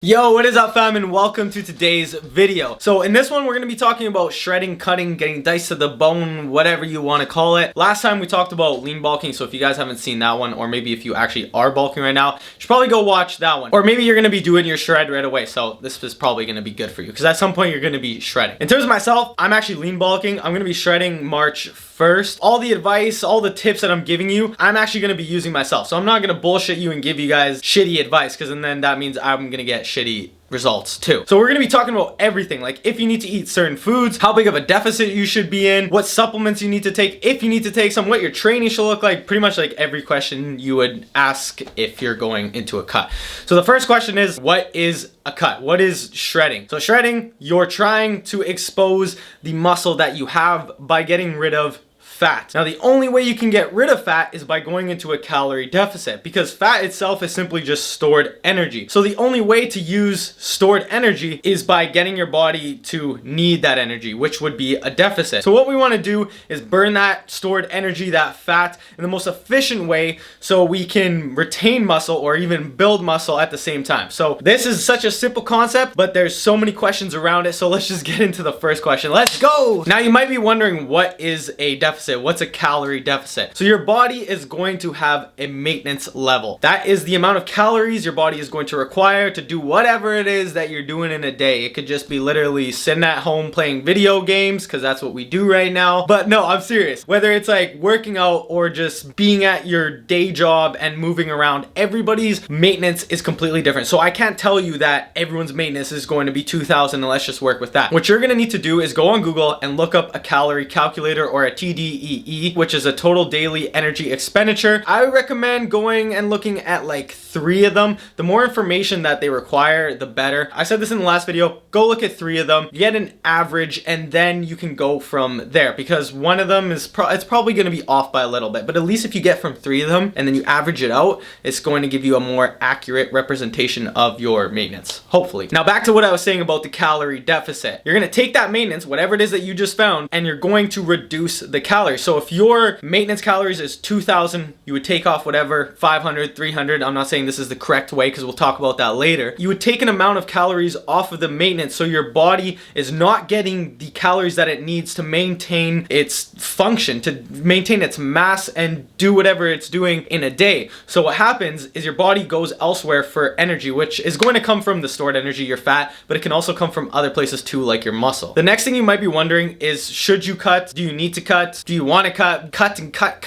Yo, what is up fam, and welcome to today's video. So in this one we're going to be talking about shredding, cutting, getting diced to the bone, whatever you want to call it. Last time we talked about lean bulking, so if you guys haven't seen that one, or maybe if you actually are bulking right now, you should probably go watch that one. Or maybe you're going to be doing your shred right away, so this is probably going to be good for you because at some point you're going to be shredding. In terms of myself, I'm actually lean bulking. I'm going to be shredding March 1st. All the advice, all the tips that I'm giving you, I'm actually going to be using myself. So I'm not going to bullshit you and give you guys shitty advice, because then that means I'm going to get shitty results too. So we're going to be talking about everything, like if you need to eat certain foods, how big of a deficit you should be in, what supplements you need to take, if you need to take some, what your training should look like, pretty much like every question you would ask if you're going into a cut. So the first question is, what is a cut? What is shredding? So shredding, you're trying to expose the muscle that you have by getting rid of fat. Now the only way you can get rid of fat is by going into a calorie deficit, because fat itself is simply just stored energy. So the only way to use stored energy is by getting your body to need that energy, which would be a deficit. So what we want to do is burn that stored energy, that fat, in the most efficient way so we can retain muscle or even build muscle at the same time. So this is such a simple concept, but there's so many questions around it. So let's just get into the first question. Let's go! Now you might be wondering, what is a deficit? What's a calorie deficit? So your body is going to have a maintenance level. That is the amount of calories your body is going to require to do whatever it is that you're doing in a day. It could just be literally sitting at home playing video games, because that's what we do right now. But no, I'm serious. Whether it's like working out or just being at your day job and moving around, everybody's maintenance is completely different. So I can't tell you that everyone's maintenance is going to be 2,000 and let's just work with that. What you're going to need to do is go on Google and look up a calorie calculator, or a TDEE, which is a total daily energy expenditure. I would recommend going and looking at like 3 of them. The more information that they require, the better. I said this in the last video, go look at 3 of them, get an average, and then you can go from there, because one of them is it's probably going to be off by a little bit, but at least if you get from 3 of them and then you average it out, it's going to give you a more accurate representation of your maintenance, hopefully. Now back to what I was saying about the calorie deficit. You're going to take that maintenance, whatever it is that you just found, and you're going to reduce the calories. So if your maintenance calories is 2,000, you would take off whatever, 500, 300. I'm not saying this is the correct way, because we'll talk about that later. You would take an amount of calories off of the maintenance, so your body is not getting the calories that it needs to maintain its function, to maintain its mass and do whatever it's doing in a day. So what happens is your body goes elsewhere for energy, which is going to come from the stored energy, your fat, but it can also come from other places too, like your muscle. The next thing you might be wondering is, should you cut? Do you need to cut? Do you want to cut? Cut and cut.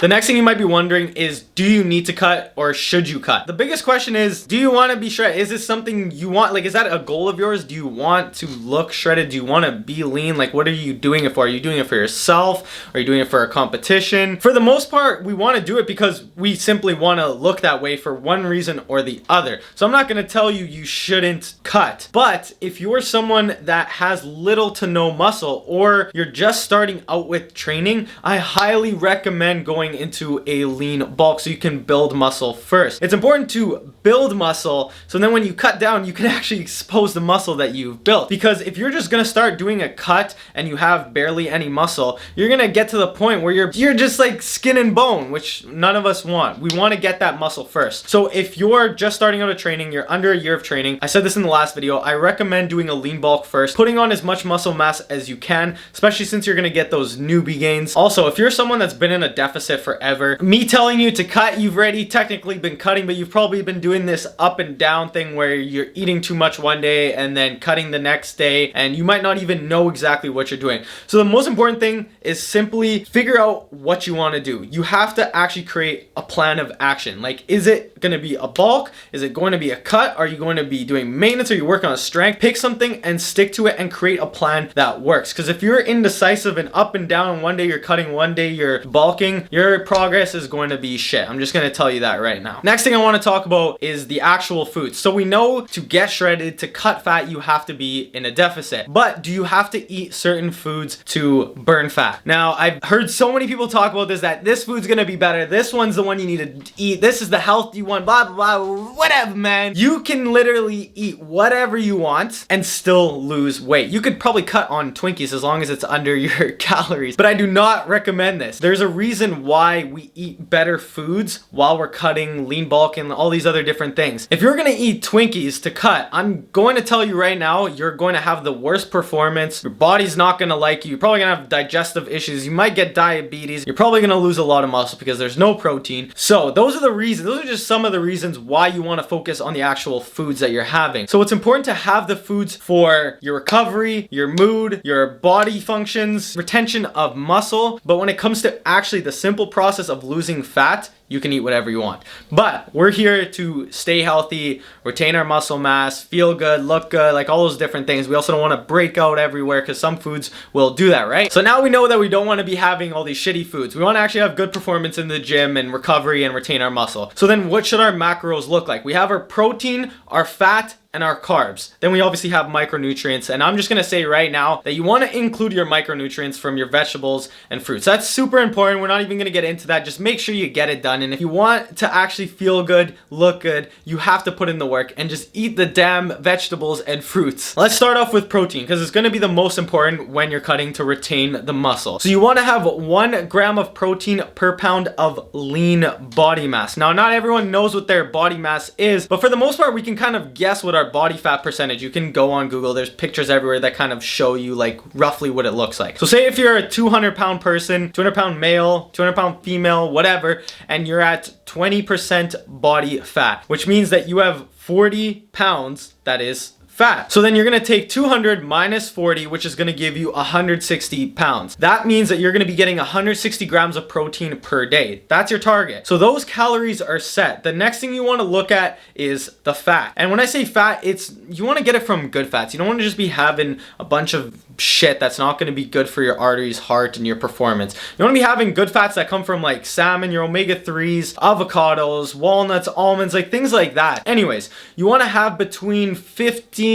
The next thing you might be wondering is, do you need to cut or should you cut? The biggest question is, do you want to be shredded? Is this something you want? Like, is that a goal of yours? Do you want to look shredded? Do you want to be lean? Like, what are you doing it for? Are you doing it for yourself? Are you doing it for a competition? For the most part, we want to do it because we simply want to look that way for one reason or the other. So I'm not going to tell you you shouldn't cut. But if you're someone that has little to no muscle, or you're just starting out with training, I highly recommend going into a lean bulk so you can build muscle first. It's important to build muscle, so then when you cut down, you can actually expose the muscle that you've built. Because if you're just gonna start doing a cut and you have barely any muscle, you're gonna get to the point where you're just like skin and bone, which none of us want. We want to get that muscle first. So if you're just starting out a training, you're under a year of training, I said this in the last video, I recommend doing a lean bulk first, putting on as much muscle mass as you can, especially since you're gonna get those newbie gains. Also, if you're someone that's been in a deficit forever, me telling you to cut, you've already technically been cutting, but you've probably been doing this up and down thing where you're eating too much one day and then cutting the next day, and you might not even know exactly what you're doing. So the most important thing is simply figure out what you want to do. You have to actually create a plan of action. Like, is it going to be a bulk? Is it going to be a cut? Are you going to be doing maintenance? Are you working on strength? Pick something and stick to it and create a plan that works. Because if you're indecisive and up and down, one day you're cutting, one day you're bulking, your progress is going to be shit. I'm just going to tell you that right now. Next thing I want to talk about is the actual foods. So we know to get shredded, to cut fat, you have to be in a deficit. But do you have to eat certain foods to burn fat? Now, I've heard so many people talk about this, that this food's going to be better. This one's the one you need to eat. This is the healthy one, blah, blah, blah, whatever, man. You can literally eat whatever you want and still lose weight. You could probably cut on Twinkies as long as it's under your calories, but I do not recommend this. There's a reason why why we eat better foods while we're cutting, lean bulk, and all these other different things. If you're gonna eat Twinkies to cut, I'm going to tell you right now, you're going to have the worst performance. Your body's not gonna like you. You're probably gonna have digestive issues. You might get diabetes. You're probably gonna lose a lot of muscle because there's no protein. So those are the reasons. Those are just some of the reasons why you want to focus on the actual foods that you're having. So it's important to have the foods for your recovery, your mood, your body functions, retention of muscle. But when it comes to actually the simple process of losing fat, you can eat whatever you want. But we're here to stay healthy, retain our muscle mass, feel good, look good, like all those different things. We also don't want to break out everywhere because some foods will do that, right? So now we know that we don't want to be having all these shitty foods. We want to actually have good performance in the gym and recovery and retain our muscle. So then what should our macros look like? We have our protein, our fat, and our carbs. Then we obviously have micronutrients, and I'm just gonna say right now that you want to include your micronutrients from your vegetables and fruits. That's super important. We're not even gonna get into that. Just make sure you get it done. And if you want to actually feel good, look good, you have to put in the work and just eat the damn vegetables and fruits. Let's start off with protein because it's gonna be the most important when you're cutting to retain the muscle. So you want to have 1 gram of protein per pound of lean body mass. Now, not everyone knows what their body mass is, but for the most part, we can kind of guess what our body fat percentage. You can go on Google, there's pictures everywhere that kind of show you like roughly what it looks like. So say if you're a 200-pound person, 200-pound male, 200-pound female, whatever, and you're at 20% body fat, which means that you have 40 pounds, that is fat. So then you're gonna take 200 minus 40, which is gonna give you 160 pounds. That means that you're gonna be getting 160 grams of protein per day. That's your target. So those calories are set. The next thing you wanna look at is the fat. And when I say fat, you wanna get it from good fats. You don't wanna just be having a bunch of shit that's not gonna be good for your arteries, heart, and your performance. You wanna be having good fats that come from like salmon, your omega-3s, avocados, walnuts, almonds, like things like that. Anyways, you wanna have between 15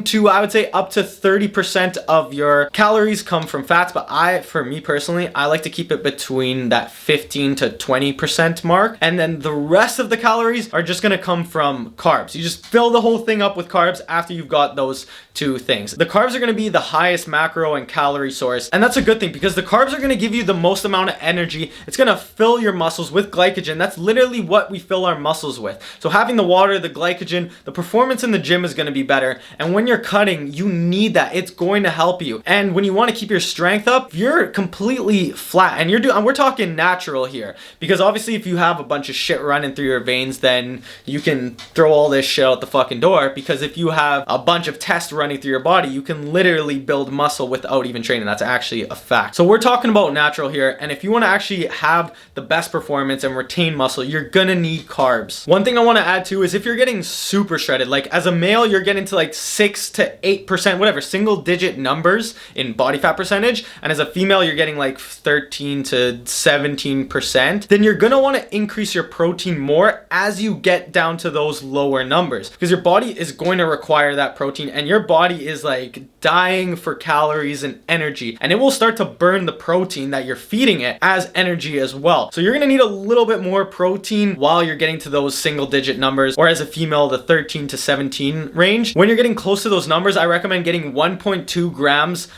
to, I would say, up to 30% of your calories come from fats, but for me personally, I like to keep it between that 15 to 20% mark, and then the rest of the calories are just gonna come from carbs. You just fill the whole thing up with carbs after you've got those two things. The carbs are gonna be the highest macro and calorie source, and that's a good thing because the carbs are gonna give you the most amount of energy. It's gonna fill your muscles with glycogen. That's literally what we fill our muscles with. So having the water, the glycogen, the performance in the gym is gonna be better. And when you're cutting, you need that. It's going to help you. And when you want to keep your strength up, you're completely flat. And we're talking natural here. Because obviously if you have a bunch of shit running through your veins, then you can throw all this shit out the fucking door. Because if you have a bunch of tests running through your body, you can literally build muscle without even training. That's actually a fact. So we're talking about natural here. And if you want to actually have the best performance and retain muscle, you're gonna need carbs. One thing I want to add too is if you're getting super shredded, like as a male, you're getting to like 6 to 8%, whatever, single digit numbers in body fat percentage, and as a female you're getting like 13 to 17%, then you're gonna want to increase your protein more as you get down to those lower numbers, because your body is going to require that protein, and your body is like dying for calories and energy, and it will start to burn the protein that you're feeding it as energy as well. So you're gonna need a little bit more protein while you're getting to those single digit numbers, or as a female, the 13 to 17 range. When you're getting close to those numbers, I recommend getting 1.2 grams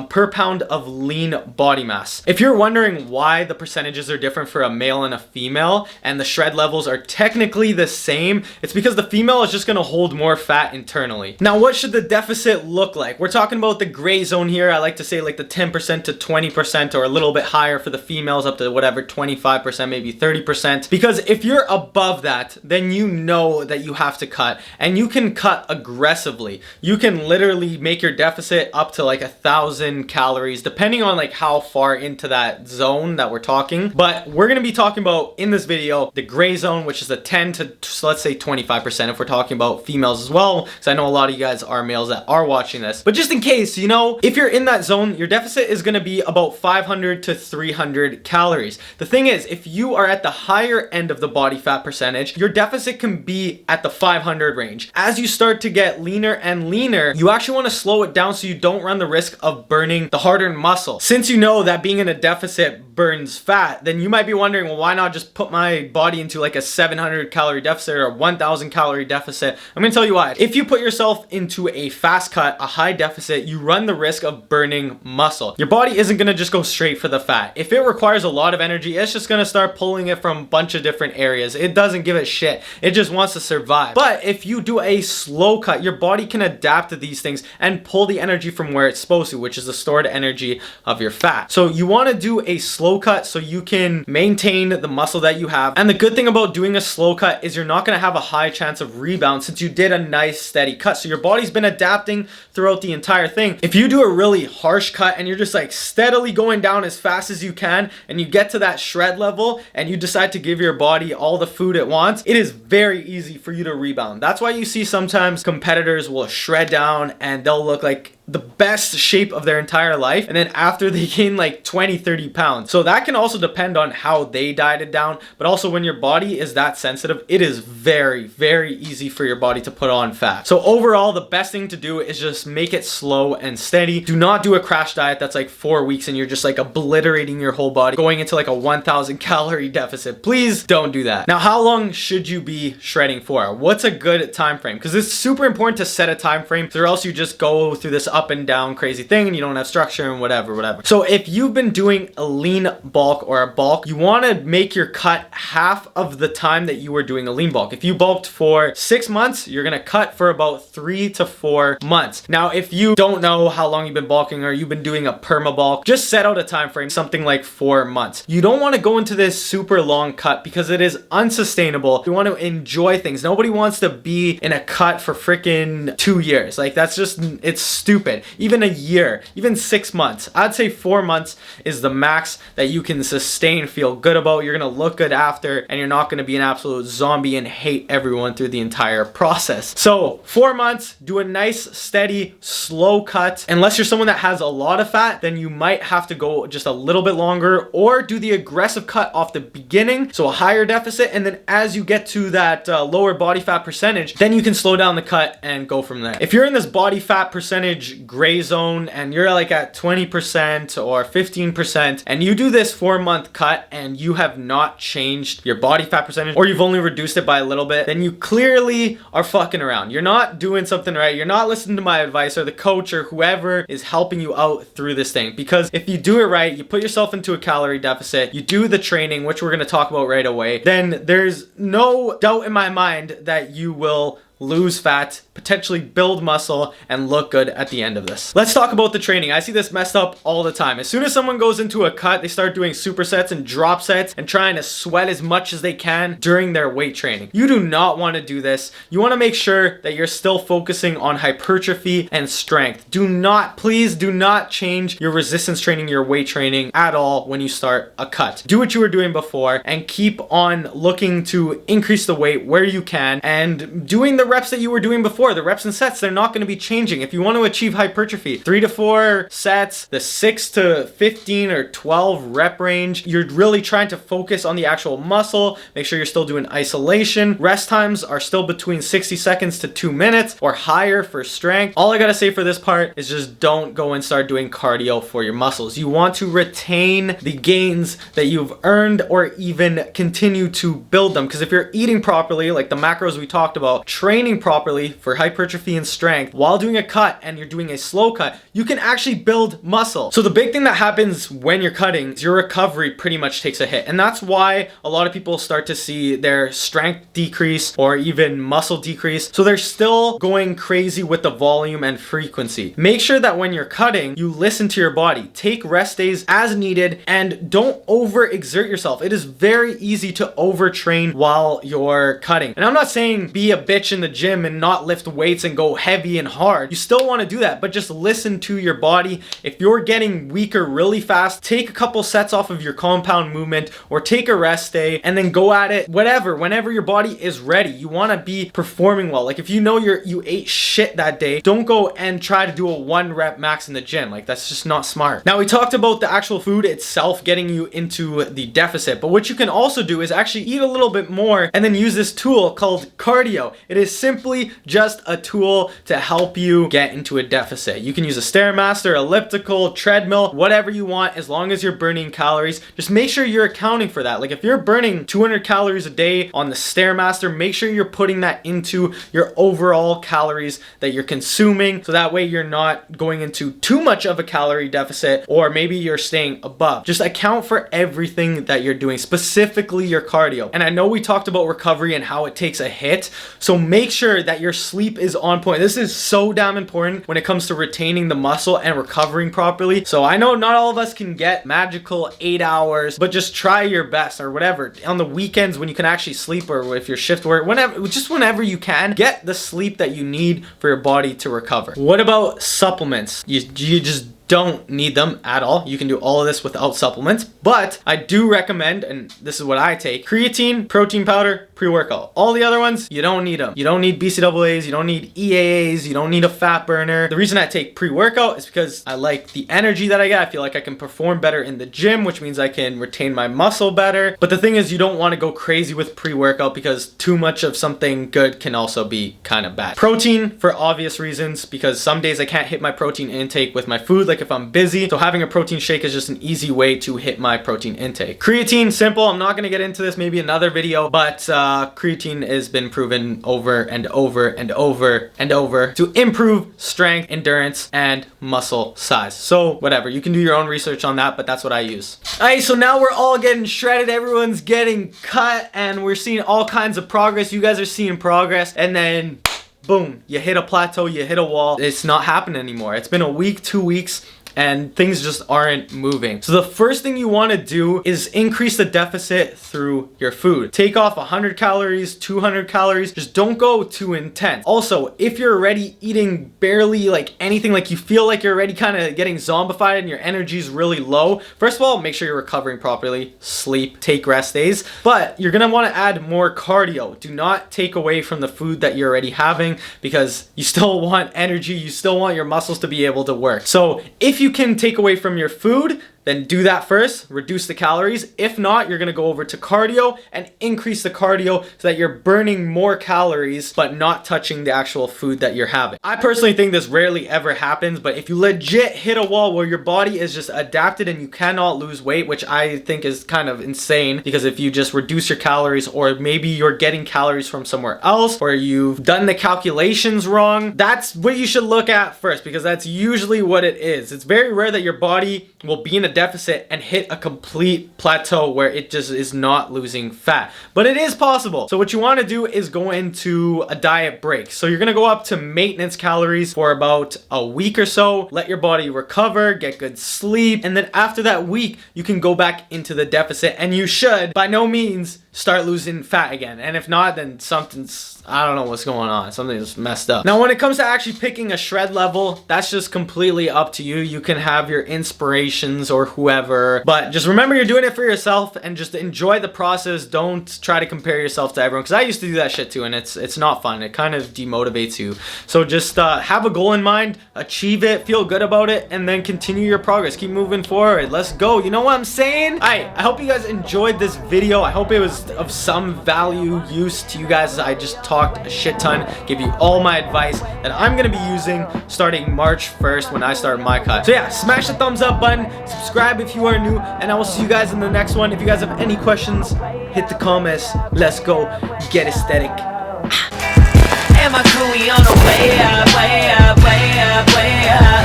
per pound of lean body mass. If you're wondering why the percentages are different for a male and a female, and the shred levels are technically the same, it's because the female is just gonna hold more fat internally. Now, what should the deficit look like? We're talking about the gray zone here. I like to say like the 10% to 20%, or a little bit higher for the females, up to whatever, 25%, maybe 30%. Because if you're above that, then you know that you have to cut, and you can cut aggressively. You can literally make your deficit up to like 1,000 calories, depending on like how far into that zone that we're talking. But we're gonna be talking about in this video the gray zone, which is the 10 to let's say 25% if we're talking about females as well, because I know a lot of you guys are males that are watching this. But just in case, you know, if you're in that zone, your deficit is gonna be about 500 to 300 calories. The thing is, if you are at the higher end of the body fat percentage, your deficit can be at the 500 range. As you start to get leaner and leaner, you actually want to slow it down so you don't run the risk of burning the hard-earned muscle. Since you know that being in a deficit burns fat, then you might be wondering, well, why not just put my body into like a 700 calorie deficit or a 1000 calorie deficit? I'm gonna tell you why. If you put yourself into a fast cut, a high deficit, you run the risk of burning muscle. Your body isn't gonna just go straight for the fat. If it requires a lot of energy, it's just gonna start pulling it from a bunch of different areas. It doesn't give a shit. It just wants to survive. But if you do a slow cut, your body can adapt to these things and pull the energy from where it's supposed to, which is the stored energy of your fat. So you want to do a slow cut so you can maintain the muscle that you have. And the good thing about doing a slow cut is you're not going to have a high chance of rebound since you did a nice steady cut. So your body's been adapting throughout the entire thing. If you do a really harsh cut and you're just like steadily going down as fast as you can and you get to that shred level and you decide to give your body all the food it wants, it is very easy for you to rebound. That's why you see sometimes competitors will shred down and they'll look like the best shape of their entire life, and then after they gain like 20-30 pounds. So that can also depend on how they dieted down, but also when your body is that sensitive, it is very easy for your body to put on fat. So overall, the best thing to do is just make it slow and steady. Do not do a crash diet that's like 4 weeks and you're just like obliterating your whole body, going into like a 1000 calorie deficit. Please don't do that. Now, how long should you be shredding for? What's a good time frame? Because it's super important to set a time frame, or else you just go through this up and down crazy thing and you don't have structure and whatever. So if you've been doing a lean bulk or a bulk, you want to make your cut half of the time that you were doing a lean bulk. If you bulked for 6 months, you're going to cut for about 3 to 4 months. Now, if you don't know how long you've been bulking or you've been doing a perma bulk, just set out a time frame, something like 4 months. You don't want to go into this super long cut because it is unsustainable. You want to enjoy things. Nobody wants to be in a cut for freaking 2 years. Like, that's just, it's stupid. Even a year, even 6 months. I'd say 4 months is the max that you can sustain, feel good about. You're gonna look good after, and you're not gonna be an absolute zombie and hate everyone through the entire process. So 4 months, do a nice, steady, slow cut. Unless you're someone that has a lot of fat, then you might have to go just a little bit longer, or do the aggressive cut off the beginning, so a higher deficit, and then as you get to that lower body fat percentage, then you can slow down the cut and go from there. If you're in this body fat percentage gray zone and you're like at 20% or 15% and you do this 4-month cut and you have not changed your body fat percentage, or you've only reduced it by a little bit, then you clearly are fucking around. You're not doing something right. You're not listening to my advice or the coach or whoever is helping you out through this thing. Because if you do it right, you put yourself into a calorie deficit, you do the training, which we're going to talk about right away, then there's no doubt in my mind that you will lose fat, potentially build muscle, and look good at the end of this. Let's talk about the training. I see this messed up all the time. As soon as someone goes into a cut, they start doing supersets and drop sets and trying to sweat as much as they can during their weight training. You do not want to do this. You want to make sure that you're still focusing on hypertrophy and strength. Do not, please do not change your resistance training, your weight training at all when you start a cut. Do what you were doing before and keep on looking to increase the weight where you can and doing the reps that you were doing before. The reps and sets, they're not going to be changing. If you want to achieve hypertrophy, 3 to 4 sets, the 6 to 15 or 12 rep range, you're really trying to focus on the actual muscle. Make sure you're still doing isolation. Rest times are still between 60 seconds to 2 minutes or higher for strength. All I gotta say for this part is just don't go and start doing cardio for your muscles. You want to retain the gains that you've earned or even continue to build them, because if you're eating properly, like the macros we talked about, training properly for hypertrophy and strength while doing a cut and you're doing a slow cut, you can actually build muscle. So the big thing that happens when you're cutting is your recovery pretty much takes a hit. And that's why a lot of people start to see their strength decrease or even muscle decrease. So they're still going crazy with the volume and frequency. Make sure that when you're cutting, you listen to your body. Take rest days as needed and don't overexert yourself. It is very easy to overtrain while you're cutting. And I'm not saying be a bitch in the gym and not lift weights and go heavy and hard. You still want to do that, but just listen to your body. If you're getting weaker really fast, take a couple sets off of your compound movement or take a rest day and then go at it whenever your body is ready. You want to be performing well. Like if you know you ate shit that day, don't go and try to do a 1 rep max in the gym. Like that's just not smart. Now we talked about the actual food itself getting you into the deficit, but what you can also do is actually eat a little bit more and then use this tool called cardio. It is simply just a tool to help you get into a deficit. You can use a Stairmaster, elliptical, treadmill, whatever you want, as long as you're burning calories. Just make sure you're accounting for that. Like if you're burning 200 calories a day on the Stairmaster, make sure you're putting that into your overall calories that you're consuming, so that way you're not going into too much of a calorie deficit, or maybe you're staying above. Just account for everything that you're doing, specifically your cardio. And I know we talked about recovery and how it takes a hit, so make sure that your sleep is on point. This is so damn important when it comes to retaining the muscle and recovering properly. So I know not all of us can get magical 8 hours, but just try your best, or whatever. On the weekends when you can actually sleep, or if your shift work, whenever you can, get the sleep that you need for your body to recover. What about supplements? You just don't need them at all. You can do all of this without supplements, but I do recommend, and this is what I take, creatine, protein powder, pre-workout. All the other ones, you don't need them. You don't need BCAAs, you don't need EAAs, you don't need a fat burner. The reason I take pre-workout is because I like the energy that I get. I feel like I can perform better in the gym, which means I can retain my muscle better. But the thing is, you don't want to go crazy with pre-workout because too much of something good can also be kind of bad. Protein, for obvious reasons, because some days I can't hit my protein intake with my food, like if I'm busy. So having a protein shake is just an easy way to hit my protein intake. Creatine, simple. I'm not going to get into this, maybe another video, but creatine has been proven over and over and over and over to improve strength, endurance, and muscle size. So whatever, you can do your own research on that, but that's what I use. Alright, so now we're all getting shredded, everyone's getting cut, and we're seeing all kinds of progress. You guys are seeing progress, and then boom, you hit a plateau, you hit a wall. It's not happening anymore. It's been a week, 2 weeks, and things just aren't moving. So the first thing you want to do is increase the deficit through your food. Take off 100 calories, 200 calories. Just don't go too intense. Also, if you're already eating barely like anything, like you feel like you're already kind of getting zombified and your energy is really low, first of all, make sure you're recovering properly. Sleep, take rest days. But you're gonna want to add more cardio. Do not take away from the food that you're already having, because you still want energy. You still want your muscles to be able to work. So if you can take away from your food, then do that first, reduce the calories. If not, you're gonna go over to cardio and increase the cardio so that you're burning more calories but not touching the actual food that you're having. I personally think this rarely ever happens, but if you legit hit a wall where your body is just adapted and you cannot lose weight, which I think is kind of insane, because if you just reduce your calories, or maybe you're getting calories from somewhere else, or you've done the calculations wrong, that's what you should look at first, because that's usually what it is. It's very rare that your body will be in a deficit and hit a complete plateau where it just is not losing fat, but it is possible. So what you want to do is go into a diet break. So you're gonna go up to maintenance calories for about a week or so, let your body recover, get good sleep, and then after that week you can go back into the deficit, and you should by no means start losing fat again. And if not, then something's, I don't know what's going on. Something's messed up. Now, when it comes to actually picking a shred level, that's just completely up to you. You can have your inspirations or whoever, but just remember you're doing it for yourself, and just enjoy the process. Don't try to compare yourself to everyone, because I used to do that shit too, and it's not fun. It kind of demotivates you. So just have a goal in mind, achieve it, feel good about it, and then continue your progress. Keep moving forward. Let's go. You know what I'm saying? Alright, I hope you guys enjoyed this video. I hope it was of some value, use to you guys. I just talked a shit ton, give you all my advice that I'm gonna be using starting March 1st when I start my cut. So yeah, smash the thumbs up button, subscribe if you are new, and I will see you guys in the next one. If you guys have any questions, hit the comments. Let's go get aesthetic. And my crew, we on the way up, way up, way up, way up.